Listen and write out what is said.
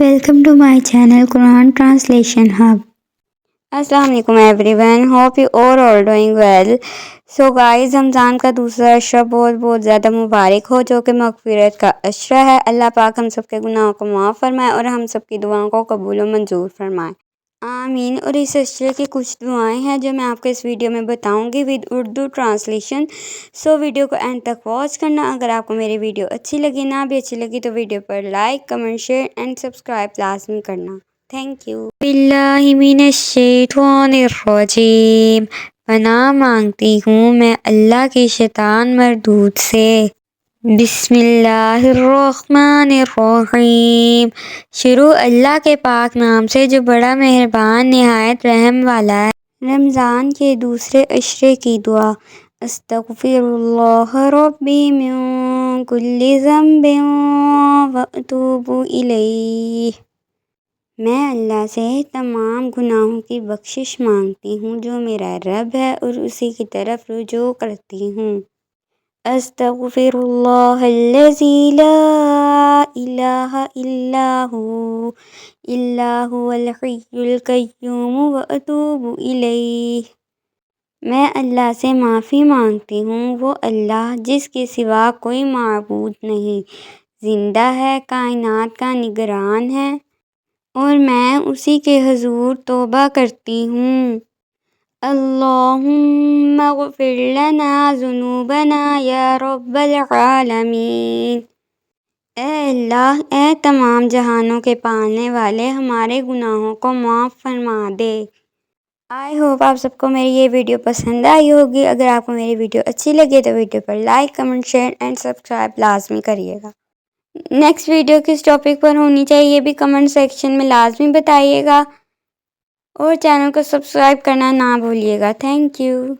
Welcome to my channel Quran Translation Hub. अस्सलाम वालेकुम everyone, hope you all doing well. So guys, Ramzan का दूसरा अशरा बहुत बहुत ज़्यादा मुबारक हो, जो कि मग़फ़िरत का अशरा है। अल्लाह पाक हम सब के गुनाहों को माफ़ फरमाए और हम सब की दुआओं को कबूल व मंजूर फरमाए, आमीन। और इस अशरे की कुछ दुआएं हैं जो मैं आपको इस वीडियो में बताऊंगी with Urdu translation. So video को एंड तक वॉच करना। अगर आपको मेरी वीडियो अच्छी लगी, ना भी अच्छी लगी, तो वीडियो पर like, comment, share and subscribe लाजमी करना। Thank you. बिल्लाहि मिनश शैतानिर रजीम। पनाह मांगती हूँ मैं अल्लाह के शैतान मरदूद से। बिस्मिल्लाहिर्रहमानिर्रहीम। शुरू अल्लाह के पाक नाम से जो बड़ा मेहरबान निहायत रहम वाला है। रमज़ान के दूसरे अशरे की दुआ। अस्तग़फिरुल्लाह रब्बी मिन कुल्लि ज़ंबिन व अतूबु इलैह। मैं अल्लाह से तमाम गुनाहों की बख्शिश मांगती हूँ जो मेरा रब है, और उसी की तरफ रुजू करती हूँ। अस्तग़फिरुल्लाहल्लज़ी ला इलाहा इल्ला हुवल हय्युल क़य्यूम व अतूबु इलैह। मैं अल्लाह से माफ़ी मांगती हूँ, वो अल्लाह जिसके सिवा कोई माबूद नहीं, ज़िंदा है, कायनात का निगरान है, और मैं उसी के हुज़ूर तौबा करती हूँ। अल्लाहुम्मा ग़फ़िर लना ज़ुनूबना या रब्बल आलमीन। ए अल्लाह, ए तमाम जहानों के पालने वाले, हमारे गुनाहों को माफ़ फरमा दे। आई होप आप सबको मेरी ये वीडियो पसंद आई होगी। अगर आपको मेरी वीडियो अच्छी लगे तो वीडियो पर like, comment, share and subscribe लाजमी करिएगा। नेक्स्ट वीडियो किस टॉपिक पर होनी चाहिए ये भी कमेंट सेक्शन में लाजमी बताइएगा, और चैनल को सब्सक्राइब करना ना भूलिएगा। Thank you.